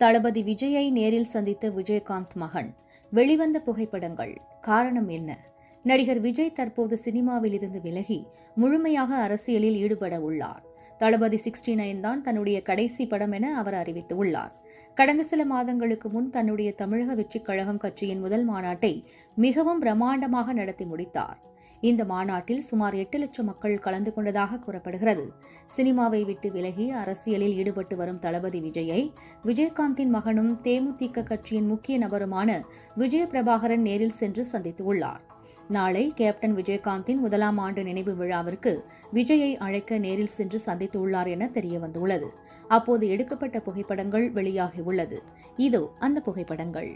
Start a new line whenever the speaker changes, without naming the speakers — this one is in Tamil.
தளபதி விஜயை நேரில் சந்தித்த விஜயகாந்த் மகன். வெளிவந்த புகைப்படங்கள். காரணம் என்ன? நடிகர் விஜய் தற்போது சினிமாவில் இருந்து விலகி முழுமையாக அரசியலில் ஈடுபட உள்ளார். தளபதி 69 தான் தன்னுடைய கடைசி படம் என அவர் அறிவித்துள்ளார். கடந்த சில மாதங்களுக்கு முன் தன்னுடைய தமிழக வெற்றிக் கழகம் கட்சியின் முதல் மாநாட்டை மிகவும் பிரம்மாண்டமாக நடத்தி முடித்தார். இந்த மாநாட்டில் சுமார் 8 லட்சம் மக்கள் கலந்து கொண்டதாக கூறப்படுகிறது. சினிமாவை விட்டு விலகி அரசியலில் ஈடுபட்டு வரும் தளபதி விஜயை விஜயகாந்தின் மகனும் தேமுதிக கட்சியின் முக்கிய நபருமான விஜய பிரபாகரன் நேரில் சென்று சந்தித்துள்ளார். நாளை கேப்டன் விஜயகாந்தின் 1ஆம் ஆண்டு நினைவு விழாவிற்கு விஜயை அழைக்க நேரில் சென்று சந்தித்துள்ளார் என தெரியவந்துள்ளது. அப்போது எடுக்கப்பட்ட புகைப்படங்கள் வெளியாகியுள்ளது. இதோ அந்த புகைப்படங்கள்.